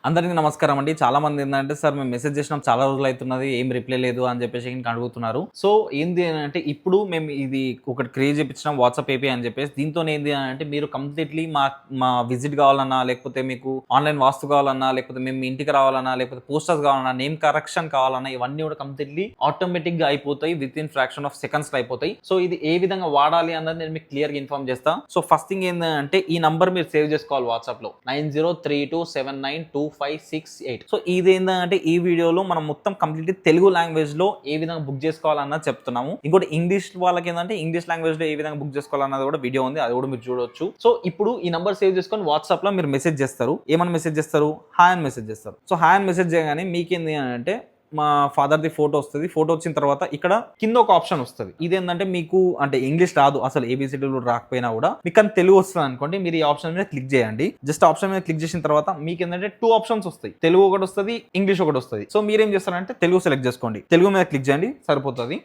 అందరికీ నమస్కారం అండి. చాలా మంది ఏంటంటే సార్ మేము మెసేజ్ చేసినాం చాలా రోజులు అవుతున్నది ఏం రిప్లై లేదు అని చెప్పేసి ఇంకా అడుగుతున్నారు. సో ఏంది అని అంటే ఇప్పుడు మేము ఇది ఒకటి క్రియేట్ చేపించినాం వాట్సాప్ ఏపీ అని చెప్పేసి దీంతో ఏంది అని అంటే మీరు కంప్లీట్లీ మా విజిట్ కావాలన్నా లేకపోతే మీకు ఆన్లైన్ వాస్తు కావాలన్నా లేకపోతే మేము ఇంటికి రావాలన్నా లేకపోతే పోస్టర్స్ కావాలన్నా నేమ్ కరెక్షన్ కావాలన్నా ఇవన్నీ కూడా కంప్లీట్లీ ఆటోమేటిక్ గా అయిపోతాయి. With in fraction of seconds లో అయిపోతాయి. సో ఇది ఏ విధంగా వాడాలి అన్నది నేను మీకు క్లియర్ గా ఇన్ఫార్మ్ చేస్తాను. సో ఫస్ట్ థింగ్ ఏంటంటే ఈ నంబర్ మీరు సేవ్ చేసుకోవాలి వాట్సాప్ లో 9032792568. సో ఇది ఏంటంటే ఈ వీడియోలో మనం మొత్తం కంప్లీట్ తెలుగు లాంగ్వేజ్ లో ఏ విధంగా బుక్ చేసుకోవాలన్నది చెప్తున్నాము. ఇంకోటి ఇంగ్లీష్ వాళ్ళకి ఏంటంటే ఇంగ్లీష్ లాంగ్వేజ్ లో ఏ విధంగా బుక్ చేసుకోవాలన్నది కూడా వీడియో ఉంది, అది కూడా మీరు చూడొచ్చు. సో ఇప్పుడు ఈ నంబర్ సేవ్ చేసుకొని వాట్సాప్ లో మీరు మెసేజ్ చేస్తారు. ఏమని మెసేజ్ చేస్తారు? హాయ్ అని మెసేజ్ చేస్తారు. సో హాయ్ అని మెసేజ్ చేయగానే మీకేంది అంటే మా ఫాదర్ది ఫోటో వస్తుంది. ఫోటో వచ్చిన తర్వాత ఇక్కడ కింద ఒక ఆప్షన్ వస్తుంది. ఇదేంటంటే మీకు అంటే ఇంగ్లీష్ రాదు, అసలు ఏబిసిడీలు రాకపోయినా కూడా మీకు అని తెలుగు వస్తుంది అనుకోండి, మీరు ఈ ఆప్షన్ మీద క్లిక్ చేయండి. జస్ట్ ఆప్షన్ మీద క్లిక్ చేసిన తర్వాత మీకు ఏంటంటే 2 ఆప్షన్స్ వస్తాయి, తెలుగు ఒకటి వస్తుంది, ఇంగ్లీష్ ఒకటి వస్తుంది. సో మీరేం చేస్తారంటే తెలుగు సెలెక్ట్ చేసుకోండి, తెలుగు మీద క్లిక్ చేయండి, సరిపోతుంది.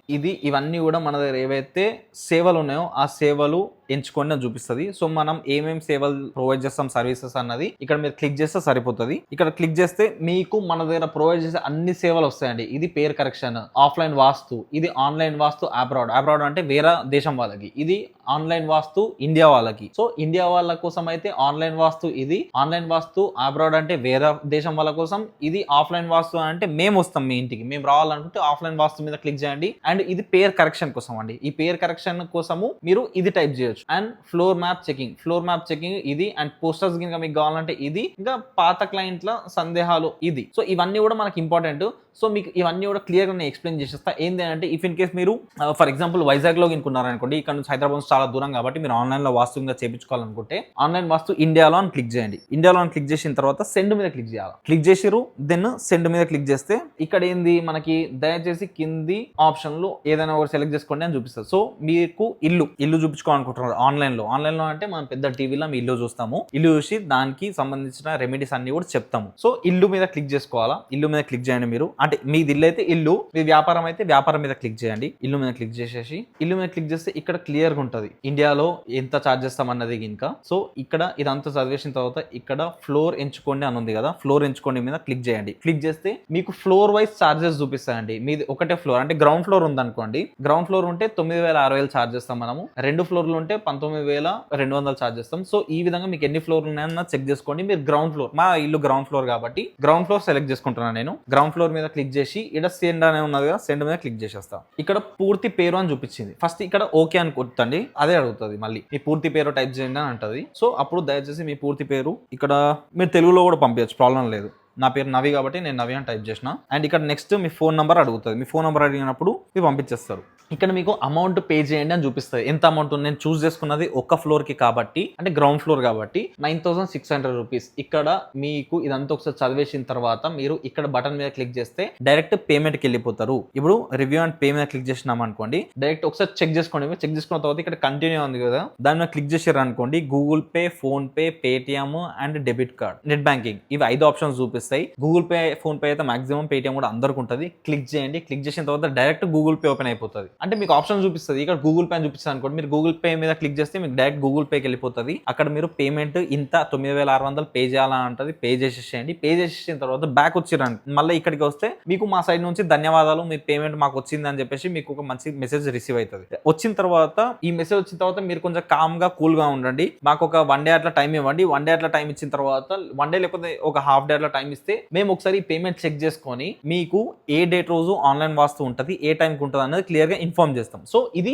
ఇవన్నీ కూడా మన దగ్గర ఏవైతే సేవలు ఉన్నాయో ఆ సేవలు ఎంచుకొని చూపిస్తుంది. సో మనం ఏమేమి సేవలు ప్రొవైడ్ చేస్తాం సర్వీసెస్ అన్నది ఇక్కడ మీరు క్లిక్ చేస్తే సరిపోతుంది. ఇక్కడ క్లిక్ చేస్తే మీకు మన దగ్గర ప్రొవైడ్ చేసే అన్ని సేవలు వస్తాయండి. ఇది పేరు కరెక్షన్, ఆఫ్లైన్ వాస్తు, ఇది ఆన్లైన్ వాస్తు అబ్రాడ్ అంటే వేరే దేశం వాళ్ళకి, ఇది ఆన్లైన్ వాస్తు ఇండియా వాళ్ళకి. సో ఇండియా వాళ్ళ కోసం అయితే ఆన్లైన్ వాస్తు, ఇది ఆన్లైన్ వాస్తు అబ్రాడ్ అంటే వేరే దేశం వాళ్ళ కోసం, ఇది ఆఫ్లైన్ వాస్తు అంటే మేము వస్తాం మీ ఇంటికి, మేము రావాలనుకుంటే ఆఫ్లైన్ వాస్తు మీద క్లిక్ చేయండి. అండ్ ఇది పేరు కరెక్షన్ కోసం అండి. ఈ పేరు కరెక్షన్ కోసము మీరు ఇది టైప్ చేయొచ్చు. అండ్ ఫ్లోర్ మ్యాప్ చెకింగ్ ఇది. అండ్ పోస్టర్స్ కింద మీకు కావాలంటే ఇది. ఇంకా పాత క్లయింట్ల సందేహాలు ఇది. సో ఇవన్నీ కూడా మనకి ఇంపార్టెంట్. సో మీకు ఇవన్నీ కూడా క్లియర్ గా నేను ఎక్స్ప్లెయిన్ చేసేస్తా. ఏంటి అంటే ఇఫ్ ఇన్ కేస్ మీరు ఫర్ ఎగ్జాంపుల్ వైజాగ్ లో అనుకోండి, ఇక్కడ నుంచి హైదరాబాద్ చాలా దూరం కాబట్టి మీరు ఆన్లైన్ లో వాస్తుగా చేయించుకోవాలనుకుంటే ఆన్లైన్ వాస్తు ఇండియాలో అని క్లిక్ చేయండి. ఇండియాలో అని క్లిక్ చేసిన తర్వాత సెండ్ మీద క్లిక్ చేయాలి. క్లిక్ చేసిరు, దెన్ సెండ్ మీద క్లిక్ చేస్తే ఇక్కడ ఏంది మనకి దయచేసి కింది ఆప్షన్ లో ఏదైనా ఒకటి సెలెక్ట్ చేసుకోండి అని చూపిస్తారు. సో మీకు ఇల్లు చూపించుకోవాలనుకుంటున్నారు ఆన్లైన్ లో అంటే మనం పెద్ద టీవీలో మీ ఇల్లు చూస్తాము. ఇల్లు చూసి దానికి సంబంధించిన రెమెడీస్ అన్ని కూడా చెప్తాము. సో ఇల్లు మీద క్లిక్ చేసుకోవాలా. ఇల్లు మీద క్లిక్ చేయండి. మీరు అంటే మీది ఇల్లు అయితే ఇల్లు, మీ వ్యాపారం అయితే వ్యాపారం మీద క్లిక్ చేయండి. ఇల్లు మీద క్లిక్ చేసేసి ఇల్లు మీద క్లిక్ చేస్తే ఇక్కడ క్లియర్ గా ఉంటుంది ఇండియాలో ఎంత ఛార్జ్ చేస్తాం అన్నది. ఇంకా సో ఇక్కడ ఇదంతా చదివేసిన తర్వాత ఇక్కడ ఫ్లోర్ ఎంచుకోండి అని ఉంది కదా, ఫ్లోర్ ఎంచుకోండి మీద క్లిక్ చేయండి. క్లిక్ చేస్తే మీకు ఫ్లోర్ వైజ్ ఛార్జెస్ చూపిస్తాయండి. మీది ఒకటే ఫ్లోర్ అంటే గ్రౌండ్ ఫ్లోర్ ఉందనుకోండి, గ్రౌండ్ ఫ్లోర్ ఉంటే 9,600 ఛార్జ్ చేస్తాం మనము. 2 ఫ్లోర్లు ఉంటే 19,200 ఛార్జ్ చేస్తాం. సో ఈ విధంగా మీకు ఎన్ని ఫ్లోర్లు ఉన్నాయన్న చెక్ చేసుకోండి. మీరు గ్రౌండ్ ఫ్లోర్, మా ఇల్లు గ్రౌండ్ ఫ్లోర్ కాబట్టి గ్రౌండ్ ఫ్లోర్ సెలెక్ట్ చేసుకుంటున్నాను నేను. గ్రౌండ్ ఫ్లోర్ మీద క్లిక్ చేసి ఇక్కడ సెండ్ అనే ఉన్నది కదా, సెండ్ మీద క్లిక్ చేసేస్తా. ఇక్కడ పూర్తి పేరు అని చూపించింది. ఫస్ట్ ఇక్కడ ఓకే అని కొట్టండి, అదే అడుగుతుంది. మళ్ళీ మీ పూర్తి పేరు టైప్ చేయండి అని అంటది. సో అప్పుడు దయచేసి మీ పూర్తి పేరు ఇక్కడ మీరు తెలుగులో కూడా పంపించచ్చు, ప్రాబ్లం లేదు. నా పేరు నవి కాబట్టి నేను నవి అని టైప్ చేసిన. అండ్ ఇక్కడ నెక్స్ట్ మీ ఫోన్ నెంబర్ అడుగుతుంది. మీ ఫోన్ నెంబర్ అడిగినప్పుడు మీరు పంపించేస్తారు. ఇక్కడ మీకు అమౌంట్ పే చేయండి అని చూపిస్తుంది. ఎంత అమౌంట్ నేను చూస్ చేసుకున్నది ఒక ఫ్లోర్ కి కాబట్టి, అంటే గ్రౌండ్ ఫ్లోర్ కాబట్టి 9,600 రూపీస్. ఇక్కడ మీకు ఇదంతా ఒకసారి చదివేసిన తర్వాత మీరు ఇక్కడ బటన్ మీద క్లిక్ చేస్తే డైరెక్ట్ పేమెంట్ కి వెళ్ళిపోతారు. ఇప్పుడు రివ్యూ అండ్ పే మీద క్లిక్ చేసినాం అనుకోండి, డైరెక్ట్ ఒకసారి చెక్ చేసుకోండి. చెక్ చేసుకున్న తర్వాత ఇక్కడ కంటిన్యూ ఉంది కదా, దాని మీద క్లిక్ చేసారు అనుకోండి, Google pay, phone pay, Paytm and debit card, net banking, ఇవి 5 ఆప్షన్స్ చూపిస్తాయి. గూగుల్ పే, ఫోన్ పే అయితే మాక్సిమం, పేటిఎం కూడా అందరికి ఉంటుంది. క్లిక్ చేయండి. క్లిక్ చేసిన తర్వాత డైరెక్ట్ గూగుల్ పే ఓపెన్ అయిపోతుంది. అంటే మీకు ఆప్షన్ చూపిస్తుంది. ఇక్కడ గూగుల్ పే అని చూపిస్తుంది అనుకోండి, మీరు గూగుల్ పే మీద క్లిక్ చేస్తే మీకు డైరెక్ట్ గూగుల్ పేకి వెళ్ళిపోతుంది. అక్కడ మీరు పేమెంట్ ఇంత 9,600 పే చేయాలని ఉంటుంది. పే చేసేసేయండి. పే చేసేసిన తర్వాత బ్యాక్ వచ్చిరండి, మళ్ళీ ఇక్కడికి వస్తే మీకు మా సైడ్ నుంచి ధన్యవాదాలు, మీ పేమెంట్ మాకు వచ్చింది అని చెప్పేసి మీకు ఒక మంచి మెసేజ్ రిసీవ్ అవుతుంది. వచ్చిన తర్వాత ఈ మెసేజ్ వచ్చిన తర్వాత మీరు కొంచెం కామ్ గా కూల్ గా ఉండండి. మాకు ఒక 1 డే అట్లా టైం ఇవ్వండి. 1 డే అట్లా టైం ఇచ్చిన తర్వాత 1 డే లేకపోతే ఒక హాఫ్ డే అట్లా టైం ఇస్తే మేము ఒకసారి పేమెంట్ చెక్ చేసుకొని మీకు ఏ డేట్ రోజు ఆన్లైన్ వాస్తు ఉంటుంది, ఏ టైంకి ఉంటుంది అనేది క్లియర్ గా ఇన్ఫార్మ్ చేస్తాం. సో ఇది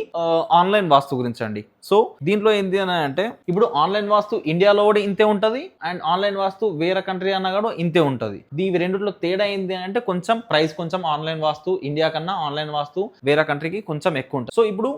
ఆన్లైన్ వాస్తు గురించి అండి. సో దీంట్లో ఏంటి అని అంటే ఇప్పుడు ఆన్లైన్ వాస్తు ఇండియాలో కూడా ఇంతే ఉంటది, అండ్ ఆన్లైన్ వాస్తు వేరే కంట్రీ అన్నా కూడా ఇంతే ఉంటది. ఇవి రెండిట్లో తేడా ఏంటి అంటే కొంచెం ప్రైస్, కొంచెం ఆన్లైన్ వాస్తు ఇండియా కన్నా ఆన్లైన్ వాస్తు వేరే కంట్రీకి కొంచెం ఎక్కువ ఉంటుంది. సో ఇప్పుడు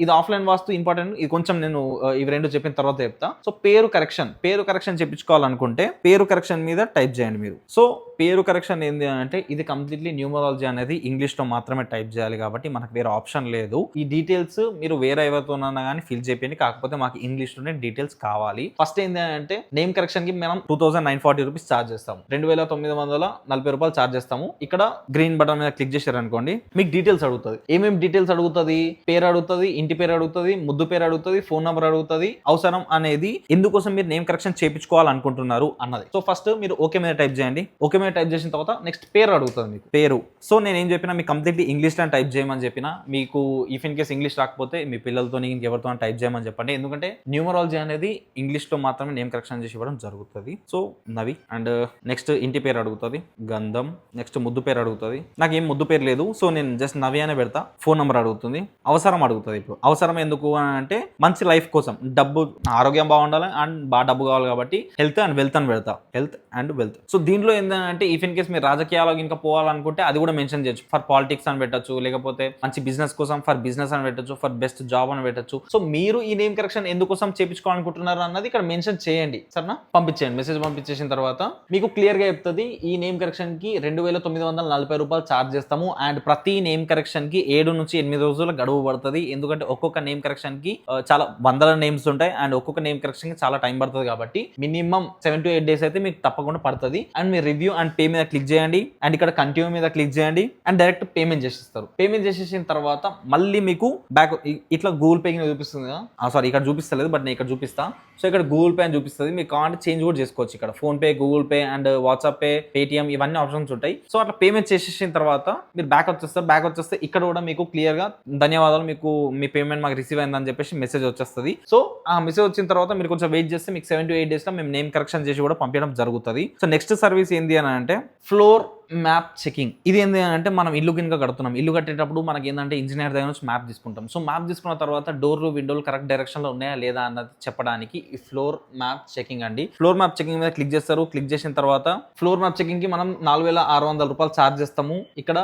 ఇది ఆఫ్లైన్ వాస్తు ఇంపార్టెంట్. ఇది కొంచెం నేను ఇవి రెండు చెప్పిన తర్వాత చెప్తా. సో పేరు కరెక్షన్ చెప్పించుకోవాలనుకుంటే పేరు కరెక్షన్ మీద టైప్ చేయండి మీరు. సో పేరు కరెక్షన్ ఏంది అంటే ఇది కంప్లీట్లీ న్యూమరాలజీ అనేది ఇంగ్లీష్ లో మాత్రమే టైప్ చేయాలి కాబట్టి మనకు వేరే ఆప్షన్ లేదు. ఈ డీటెయిల్స్ మీరు వేరే ఎవరితోనన్నా కానీ ఫిల్ చేయండి, కాకపోతే మాకు ఇంగ్లీష్ లోనే డీటెయిల్స్ కావాలి. ఫస్ట్ ఏంటి అంటే నేమ్ కరెక్షన్ కి మనం 2940 రూపీస్ ఛార్జ్ చేస్తాము, 2940 రూపాయలు ఛార్జ్ చేస్తాము. ఇక్కడ గ్రీన్ బటన్ మీద క్లిక్ చేశారు అనుకోండి, మీకు డీటెయిల్స్ అడుగుతుంది. ఏమేమి డీటెయిల్స్ అడుగుతుంది? పేరు అడుగుతుంది, ఇంటి పేరు అడుగుతుంది, ముద్దు పేరు అడుగుతుంది, ఫోన్ నెంబర్ అడుగుతుంది, అవసరం అనేది ఎందుకోసం మీరు నేమ్ కరెక్షన్ చేయించుకోవాలనుకుంటున్నారు అన్నది. సో ఫస్ట్ మీరు ఓకే మీద టైప్ చేయండి. ఓకే మీద టైప్ చేసిన తర్వాత నెక్స్ట్ పేరు అడుగుతుంది, మీకు పేరు. సో నేను ఏం చెప్పినా మీకు కంప్లీట్లీ ఇంగ్లీష్ లో టైప్ చేయమని చెప్పిన. మీకు ఇఫ్ ఇన్ కేస్ ఇంగ్లీష్ రాకపోతే మీ పిల్లలతో ఇంకెవరితో టైప్ చేయమని చెప్పండి, ఎందుకంటే న్యూమరాలజీ అనేది ఇంగ్లీష్ లో మాత్రమే నేమ్ కరెక్షన్ చేసి ఇవ్వడం జరుగుతుంది. సో నవి అండ్ నెక్స్ట్ ఇంటి పేరు అడుగుతుంది, గంధం. నెక్స్ట్ ముద్దు పేరు అడుగుతుంది, నాకు ఏం ముద్దు పేరు లేదు సో నేను జస్ట్ నవి అనే పెడతా. ఫోన్ నెంబర్ అడుగుతుంది, అవసరం అడుగుతుంది. ఇప్పుడు అవసరం ఎందుకు అంటే మంచి లైఫ్ కోసం, డబ్బు, ఆరోగ్యం బాగుండాలి అండ్ బాగా డబ్బు కావాలి కాబట్టి హెల్త్ అండ్ వెల్త్ అని పెడతా, హెల్త్ అండ్ వెల్త్. సో దీంట్లో ఏంటంటే ఇఫ్ ఇన్ కేస్ మీరు రాజకీయాల్లో ఇంకా పోవాలనుకుంటే అది కూడా మెన్షన్ చేయొచ్చు. ఫర్ పాలిటిక్స్ అని పెట్టచ్చు, లేకపోతే మంచి బిజినెస్ కోసం ఫర్ బిజినెస్ అని పెట్టచ్చు, ఫర్ బెస్ట్ జాబ్ అని పెట్టచ్చు. సో మీరు ఈ నేమ్ కరెక్షన్ ఎందుకోసం చేయించుకోవాలనుకుంటున్నారు అన్నది ఇక్కడ మెన్షన్ చేయండి, సరేనా? పంపించేయండి. మెసేజ్ పంపించేసిన తర్వాత మీకు క్లియర్ గా చెప్తుంది ఈ నేమ్ కరెక్షన్ కి 2940 రూపాయలు ఛార్జ్ చేస్తాము. అండ్ ప్రతి నేమ్ కరెక్షన్ కి 7 నుంచి 8 రోజుల గడువు పడుతుంది, ఎందుకంటే ఒక్కొక్క నేమ్ కరెక్షన్ కి చాలా వందల నేమ్స్ ఉంటాయి అండ్ ఒక్కొక్క నేమ్ కరెక్షన్ కి చాలా టైం పడుతుంది కాబట్టి మినిమం 7 to 8 days అయితే మీకు తప్పకుండా పడుతుంది. అండ్ మీరు రివ్యూ అండ్ పే మీద క్లిక్ చేయండి అండ్ ఇక్కడ కంటిన్యూ మీద క్లిక్ చేయండి అండ్ డైరెక్ట్ పేమెంట్ చేసేస్తారు. పేమెంట్ చేసేసిన తర్వాత మళ్ళీ మీకు బ్యాక్ ఇట్లా గూగుల్ పే చూపిస్తుంది కదా, సారీ ఇక్కడ చూపిస్తలేదు బట్ నేను ఇక్కడ చూపిస్తా. సో ఇక్కడ గూగుల్ పే అని చూపిస్తుంది, మీకు కావాలంటే చేంజ్ కూడా చేసుకోవచ్చు. ఇక్కడ phone pay, Google pay and WhatsApp pay, Paytm ఇవన్నీ ఆప్షన్స్ ఉంటాయి. సో అట్లా పేమెంట్ చేసేసిన తర్వాత మీరు బ్యాక్ వచ్చేస్తారు. బ్యాక్ వచ్చేస్తే ఇక్కడ కూడా మీకు క్లియర్ గా ధన్యవాదాలు, మీకు మీ పేమెంట్ మాకు రిసీవ్ అయిందని చెప్పేసి మెసేజ్ వచ్చేస్తుంది. సో ఆ మెసేజ్ వచ్చిన తర్వాత మీరు కొంచెం వెయిట్ చేస్తే మీకు 7 to 8 days లో మేము నేమ్ కరెక్షన్ చేసి కూడా పంపించడం జరుగుతుంది. సో నెక్స్ట్ సర్వీస్ ఏంటి అని అంటే ఫ్లోర్ మ్యాప్ చెకింగ్. ఇది ఏంటి అంటే మనం ఇల్లు కింద కడుతున్నాం, ఇల్లు కట్టేటప్పుడు మనకి ఏంటంటే ఇంజనీర్ దగ్గర నుంచి మ్యాప్ తీసుకుంటాం. సో మ్యాప్ తీసుకున్న తర్వాత డోర్లు, విండోలు కరెక్ట్ డైరెక్షన్ లో ఉన్నాయా లేదా అన్నది చెప్పడానికి ఈ ఫ్లోర్ మ్యాప్ చెకింగ్ అండి. ఫ్లోర్ మ్యాప్ చెకింగ్ మీద క్లిక్ చేస్తారు. క్లిక్ చేసిన తర్వాత ఫ్లోర్ మ్యాప్ చెకింగ్ కి మనం 4600 రూపాయలు ఛార్జ్ చేస్తాము. ఇక్కడ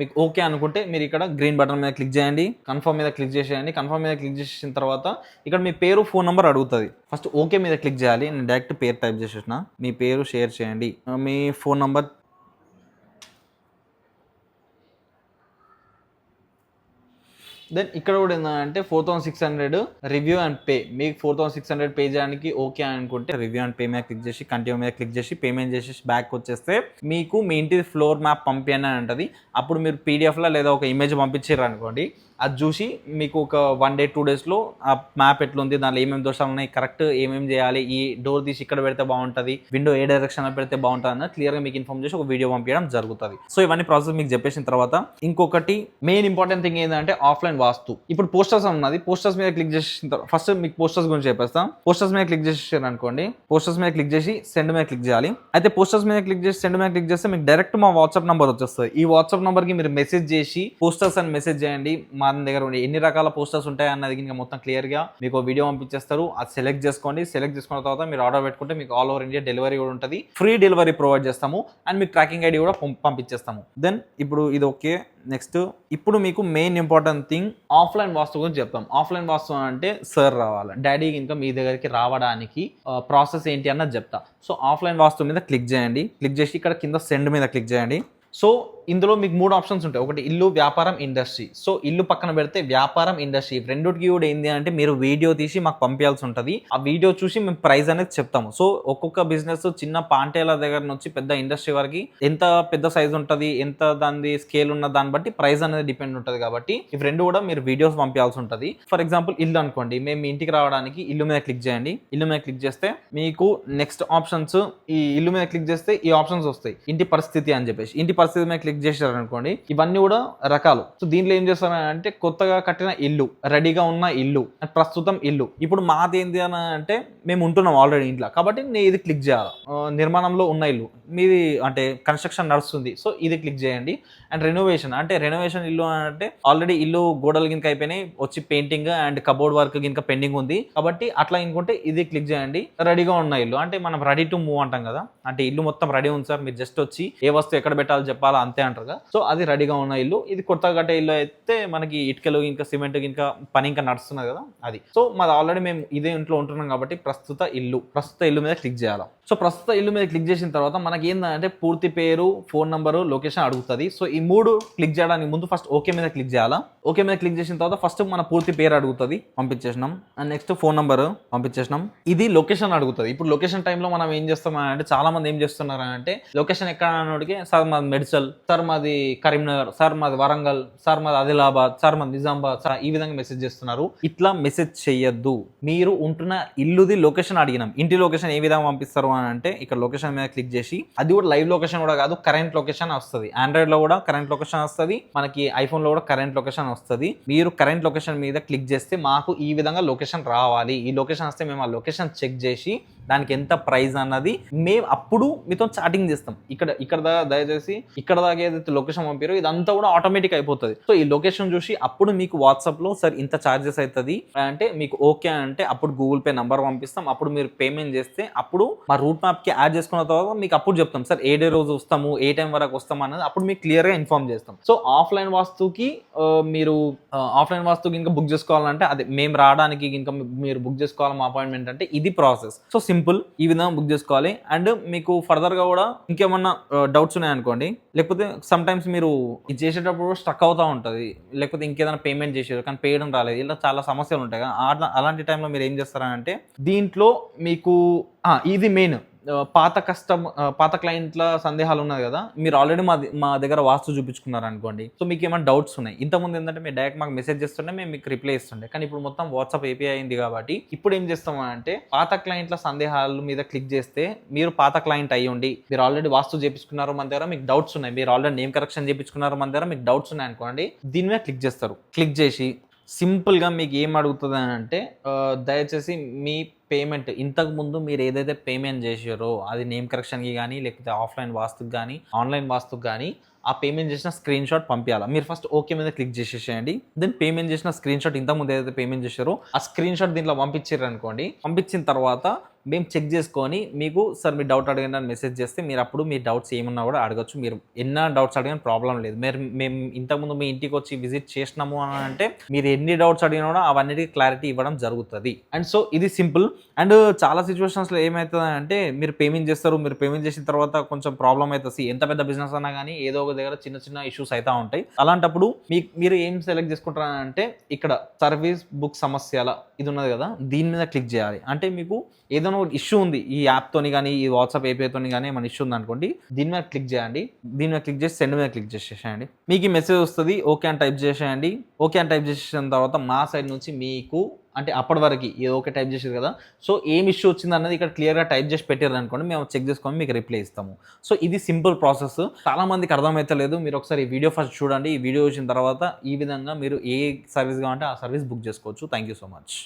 మీకు ఓకే అనుకుంటే మీరు ఇక్కడ గ్రీన్ బటన్ మీద క్లిక్ చేయండి, కన్ఫర్మ్ మీద క్లిక్ చేసేయండి. కన్ఫర్మ్ మీద క్లిక్ చేసిన తర్వాత ఇక్కడ మీ పేరు, ఫోన్ నెంబర్ అడుగుతుంది. ఫస్ట్ ఓకే మీద క్లిక్ చేయాలి. నేను డైరెక్ట్ పేరు టైప్ చేసేసిన, మీ పేరు షేర్ చేయండి, మీ ఫోన్ నెంబర్, దెన్ ఇక్కడ కూడా ఏంటంటే 4600 రివ్యూ అండ్ పే. మీకు 4600 పే చేయడానికి ఓకే అనుకుంటే రివ్యూ అండ్ పే మీద క్లిక్ చేసి కంటిన్యూ మీద క్లిక్ చేసి పేమెంట్ చేసేసి బ్యాక్ వచ్చేస్తే మీకు మీ ఇంటి ఫ్లోర్ మ్యాప్ పంపియని అని ఉంటుంది. అప్పుడు మీరు పీడిఎఫ్లో లేదా ఒక ఇమేజ్ పంపించారు అనుకోండి, అది చూసి మీకు ఒక 1 day 2 days లో ఆ మ్యాప్ ఎట్లుంది, దాంట్లో ఏమేమి దోషాలు ఉన్నాయి, కరెక్ట్ ఏమేమి చేయాలి, ఈ డోర్ తీసి ఇక్కడ పెడితే బాగుంటుంది, విండో ఏ డైరెక్షన్ పెడితే బాగుంటుంది అన్న క్లియర్గా మీకు ఇన్ఫార్మ్ చేసి ఒక వీడియో పంపించడం జరుగుతుంది. సో ఇవన్నీ ప్రాసెస్ మీకు చెప్పేసిన తర్వాత ఇంకొకటి మెయిన్ ఇంపార్టెంట్ థింగ్ ఏంటంటే ఆఫ్లైన్ వాస్తు. ఇప్పుడు పోస్టర్స్ ఉన్నది, పోస్టర్స్ మీద క్లిక్ చేసిన తర్వాత ఫస్ట్ మీకు పోస్టర్స్ గురించి చెప్పేస్తాం. పోస్టర్స్ మీద క్లిక్ చేసేసారు అనుకోండి, పోస్టర్స్ మీద క్లిక్ చేసి సెండ్ మీద క్లిక్ చేయాలి. అయితే పోస్టర్స్ మీద క్లిక్ చేసి సెండ్ మీద క్లిక్ చేస్తే మీకు డైరెక్ట్ మా వాట్సాప్ నెంబర్ వచ్చేస్తుంది. ఈ వాట్సాప్ నెంబర్ కి మీరు మెసేజ్ చేసి పోస్టర్స్ అని మెసేజ్ చేయండి, మా దగ్గర ఉండి ఎన్ని రకాల పోస్టర్స్ ఉంటాయి అన్నది ఇంకా మొత్తం క్లియర్ గా మీకు వీడియో పంపించేస్తారు. అది సెలెక్ట్ చేసుకోండి. సెలెక్ట్ చేసుకున్న తర్వాత మీరు ఆర్డర్ పెట్టుకుంటే మీకు ఆల్ ఓవర్ ఇండియా డెలివరీ కూడా ఉంటుంది. ఫ్రీ డెలివరీ ప్రొవైడ్ చేస్తాము అండ్ మీకు ట్రాకింగ్ ఐడి కూడా పంపించేస్తాము. దెన్ ఇప్పుడు ఇది ఓకే. నెక్స్ట్ ఇప్పుడు మీకు మెయిన్ ఇంపార్టెంట్ థింగ్ ఆఫ్లైన్ వాస్తు గురించి చెప్తాం. ఆఫ్లైన్ వాస్తు అంటే సార్ రావాలి, డాడీ ఇంకా మీ దగ్గరికి రావడానికి ప్రాసెస్ ఏంటి అన్నది చెప్తా. సో ఆఫ్లైన్ వాస్తు మీద క్లిక్ చేయండి. క్లిక్ చేసి ఇక్కడ కింద సెండ్ మీద క్లిక్ చేయండి. సో ఇందులో మీకు 3 ఆప్షన్స్ ఉంటాయి. ఒకటి ఇల్లు, వ్యాపారం, ఇండస్ట్రీ. సో ఇల్లు పక్కన పెడితే వ్యాపారం, ఇండస్ట్రీ రెండుకి కూడా ఏంటి అంటే మీరు వీడియో తీసి మాకు పంపించాల్సి ఉంటుంది. ఆ వీడియో చూసి మేము ప్రైస్ అనేది చెప్తాము. సో ఒక్కొక్క బిజినెస్ చిన్న పాంటేల దగ్గర నుంచి పెద్ద ఇండస్ట్రీ వరకు ఎంత పెద్ద సైజ్ ఉంటుంది, ఎంత దాని స్కేల్ ఉన్న దాన్ని బట్టి ప్రైస్ అనేది డిపెండ్ ఉంటుంది. కాబట్టి ఇవి రెండు కూడా మీరు వీడియోస్ పంపించాల్సి ఉంటుంది. ఫర్ ఎగ్జాంపుల్ ఇల్లు అనుకోండి, మేము మీ ఇంటికి రావడానికి ఇల్లు మీద క్లిక్ చేయండి. ఇల్లు మీద క్లిక్ చేస్తే మీకు నెక్స్ట్ ఆప్షన్స్, ఈ ఇల్లు మీద క్లిక్ చేస్తే ఈ ఆప్షన్స్ వస్తాయి. ఇంటి పరిస్థితి అని చెప్పేసి ఇంటి పరిస్థితి మీద క్లిక్ చేశారు అనుకోండి, ఇవన్నీ కూడా రకాలు. సో దీంట్లో ఏం చేస్తారంటే కొత్తగా కట్టిన ఇల్లు, రెడీగా ఉన్న ఇల్లు, ప్రస్తుతం ఇల్లు. ఇప్పుడు మాది ఏంటి అని అంటే మేము ఉంటున్నాం ఆల్రెడీ ఇంట్లో, కాబట్టి నేను ఇది క్లిక్ చేయాలి. నిర్మాణంలో ఉన్న ఇల్లు మీది అంటే కన్స్ట్రక్షన్ నడుస్తుంది, సో ఇది క్లిక్ చేయండి. అండ్ రెనోవేషన్ అంటే రెనోవేషన్ ఇల్లు అంటే ఆల్రెడీ ఇల్లు గోడలు గినక అయిపోయినాయి, వచ్చి పెయింటింగ్ అండ్ కబోర్డ్ వర్క్ గినక పెండింగ్ ఉంది, కాబట్టి అట్లా ఇంకుంటే ఇది క్లిక్ చేయండి. రెడీగా ఉన్న ఇల్లు అంటే మనం రెడీ టు మూవ్ అంటాం కదా, అంటే ఇల్లు మొత్తం రెడీ ఉంది సార్, మీరు జస్ట్ వచ్చి ఏ వస్తువు ఎక్కడ పెట్టాలి చెప్పాలా అంతే అంటారు కదా. సో అది రెడీగా ఉన్న ఇల్లు. ఇది కొత్తగా కట్టే ఇల్లు అయితే మనకి ఇటుకలు ఇంకా సిమెంట్ ఇంకా పని ఇంకా నడుస్తున్నది కదా అది. సో మాది ఆల్రెడీ మేము ఇదే ఇంట్లో ఉంటున్నాం కాబట్టి ప్రస్తుత ఇల్లు మీద క్లిక్ చేయాలి. సో ప్రస్తుత ఇల్లు మీద క్లిక్ చేసిన తర్వాత మనకి ఏంటంటే పూర్తి పేరు, ఫోన్ నంబరు, లొకేషన్ అడుగుతుంది. సో ఈ 3 క్లిక్ చేయడానికి ముందు ఫస్ట్ ఓకే మీద క్లిక్ చేయాలా. ఓకే మీద క్లిక్ చేసిన తర్వాత ఫస్ట్ మన పూర్తి పేరు అడుగుతుంది, పంపించేసినాం. అండ్ నెక్స్ట్ ఫోన్ నంబర్ పంపించేసినాం. ఇది లొకేషన్ అడుగుతుంది. ఇప్పుడు లొకేషన్ టైంలో మనం ఏం చేస్తాం అంటే చాలా మంది ఏం చేస్తున్నారు అంటే లొకేషన్ ఎక్కడ అన్నోడికి సార్ మాది మెడ్చల్, సార్ మాది కరీంనగర్, సార్ మాది వరంగల్, సార్ మాది ఆదిలాబాద్, సార్ మాది నిజామాబాద్, సార్ ఈ విధంగా మెసేజ్ చేస్తున్నారు. ఇట్లా మెసేజ్ చేయొద్దు. మీరు ఉంటున్న ఇల్లుది లొకేషన్ అడిగినాం. ఇంటి లొకేషన్ ఏ విధంగా పంపిస్తారు అని అంటే ఇక్కడ లొకేషన్ మీద క్లిక్ చేసి, అది కూడా లైవ్ లొకేషన్ కూడా కాదు, కరెంట్ లొకేషన్ వస్తుంది. ఆండ్రాయిడ్ లో కూడా కరెంట్ లొకేషన్ వస్తుంది, మనకి ఐఫోన్ లో కూడా కరెంట్ లొకేషన్ వస్తుంది. మీరు కరెంట్ లొకేషన్ మీద క్లిక్ చేస్తే మాకు ఈ విధంగా లొకేషన్ రావాలి. ఈ లొకేషన్ వస్తే మేము ఆ లొకేషన్ చెక్ చేసి దానికి ఎంత ప్రైస్ అన్నది మేము అప్పుడు మీతో చాటింగ్ చేస్తాం. ఇక్కడ దయచేసి ఇక్కడ దాకా ఏదైతే లొకేషన్ పంపారో ఇదంతా కూడా ఆటోమేటిక్ అయిపోతుంది. సో ఈ లొకేషన్ చూసి అప్పుడు మీకు వాట్సాప్ లో సార్ ఇంత ఛార్జెస్ అవుతుంది అంటే మీకు ఓకే అంటే అప్పుడు గూగుల్ పే నంబర్ పంపిస్తాం. అప్పుడు మీరు పేమెంట్ చేస్తే అప్పుడు మా రూట్ మ్యాప్ కి యాడ్ చేసుకున్న తర్వాత మీకు అప్పుడు చెప్తాం సార్ ఏ డే రోజు వస్తాము, ఏ టైం వరకు వస్తాం అన్నది అప్పుడు మీకు క్లియర్ గా ఇన్ఫార్మ్ చేస్తాం. సో ఆఫ్లైన్ వాస్తుకి ఇంకా బుక్ చేసుకోవాలంటే అదే మేము రావడానికి ఇంకా మీరు బుక్ చేసుకోవాలి మా అపాయింట్మెంట్ అంటే ఇది ప్రాసెస్. సో సింపుల్ ఈ విధంగా బుక్ చేసుకోవాలి. అండ్ మీకు ఫర్దర్ గా కూడా ఇంకేమన్నా డౌట్స్ ఉన్నాయనుకోండి, లేకపోతే సమ్ టైమ్స్ మీరు ఇది చేసేటప్పుడు స్టక్ అవుతూ ఉంటుంది, లేకపోతే ఇంకేదైనా పేమెంట్ చేసారు కానీ పేయడం రాలేదు, ఇలా చాలా సమస్యలు ఉంటాయి కదా. అలాంటి టైంలో మీరు ఏం చేస్తారంటే దీంట్లో మీకు ఇది మెయిన్ పాత క్లయింట్ల సందేహాలు ఉన్నాయి కదా, మీరు ఆల్రెడీ మా దగ్గర వాస్తు చూపించుకున్నారు అనుకోండి. సో మీకు ఏమైనా డౌట్స్ ఉన్నాయి, ఇంతకుముందు ఏంటంటే మీరు డైరెక్ట్ మాకు మెసేజ్ చేస్తుంటే మేము మీకు రిప్లై ఇస్తుండే, కానీ ఇప్పుడు మొత్తం వాట్సాప్ ఏపీఐ అయింది కాబట్టి ఇప్పుడు ఏం చేస్తామంటే పాత క్లయింట్ల సందేహాల మీద క్లిక్ చేస్తే మీరు పాత క్లయింట్ అయ్యండి, మీరు ఆల్రెడీ వాస్తు చేపించుకున్నారు మన దగ్గర, మీకు డౌట్స్ ఉన్నాయి, మీరు ఆల్రెడీ నేమ్ కరెక్షన్ చేపించుకున్నారు మన దగ్గర, మీకు డౌట్స్ ఉన్నాయి అనుకోండి, దీని మీద క్లిక్ చేస్తారు. క్లిక్ చేసి సింపుల్గా మీకు ఏం అడుగుతుంది అని అంటే దయచేసి మీ పేమెంట్ ఇంతకుముందు మీరు ఏదైతే పేమెంట్ చేసారో అది నేమ్ కరెక్షన్కి కానీ లేకపోతే ఆఫ్లైన్ వాస్తుకి కానీ ఆన్లైన్ వాస్తుకి కానీ ఆ పేమెంట్ చేసిన స్క్రీన్ షాట్ పంపించాలి. మీరు ఫస్ట్ ఓకే మీద క్లిక్ చేసేసేయండి. దెన్ పేమెంట్ చేసిన స్క్రీన్ షాట్ ఇంతకుముందు ఏదైతే పేమెంట్ చేశారో ఆ స్క్రీన్ షాట్ దీంట్లో పంపించారు అనుకోండి. పంపించిన తర్వాత మేము చెక్ చేసుకొని మీకు సార్ మీ డౌట్ అడగండి అని మెసేజ్ చేస్తే మీరు అప్పుడు మీ డౌట్స్ ఏమన్నా కూడా అడగచ్చు. మీరు ఎన్న డౌట్స్ అడిగిన ప్రాబ్లం లేదు. మేము ఇంతకుముందు మీ ఇంటికి వచ్చి విజిట్ చేసినాము అని అంటే మీరు ఎన్ని డౌట్స్ అడిగినా కూడా అవన్నిటికీ క్లారిటీ ఇవ్వడం జరుగుతుంది. అండ్ సో ఇది సింపుల్. అండ్ చాలా సిచ్యువేషన్స్లో ఏమవుతుంది అంటే మీరు పేమెంట్ చేస్తారు, మీరు పేమెంట్ చేసిన తర్వాత కొంచెం ప్రాబ్లం అవుతుంది. ఎంత పెద్ద బిజినెస్ అన్నా కానీ ఏదో ఒక దగ్గర చిన్న ఇష్యూస్ అయితే ఉంటాయి. అలాంటప్పుడు మీరు ఏం సెలెక్ట్ చేసుకుంటారంటే ఇక్కడ సర్వీస్ బుక్ సమస్యల ఇది ఉన్నది కదా, దీని మీద క్లిక్ చేయాలి. అంటే మీకు ఏదైనా ఒక ఇష్యూ ఉంది ఈ యాప్తోని కానీ ఈ వాట్సాప్ ఏపీఐతోని కానీ మన ఇష్యూ ఉంది అనుకోండి, దీని మీద క్లిక్ చేయండి. దీని మీద క్లిక్ చేసి సెండ్ మీద క్లిక్ చేసేసేయండి. మీకు ఈ మెసేజ్ వస్తుంది, ఓకే అని టైప్ చేసేయండి. ఓకే అని టైప్ చేసేసిన తర్వాత మా సైడ్ నుంచి మీకు అంటే అప్పటి వరకు ఏదో ఓకే టైప్ చేసేది కదా, సో ఏం ఇష్యూ వచ్చింది అన్నది ఇక్కడ క్లియర్గా టైప్ చేసి పెట్టారు అనుకోండి, మేము చెక్ చేసుకొని మీకు రిప్లై ఇస్తాము. సో ఇది సింపుల్ ప్రాసెస్. చాలా మందికి అర్థమైతలేదు. మీరు ఒకసారి ఈ వీడియో ఫస్ట్ చూడండి. ఈ వీడియో వచ్చిన తర్వాత ఈ విధంగా మీరు ఏ సర్వీస్ కావాలంటే ఆ సర్వీస్ బుక్ చేసుకోవచ్చు. Thank you so much.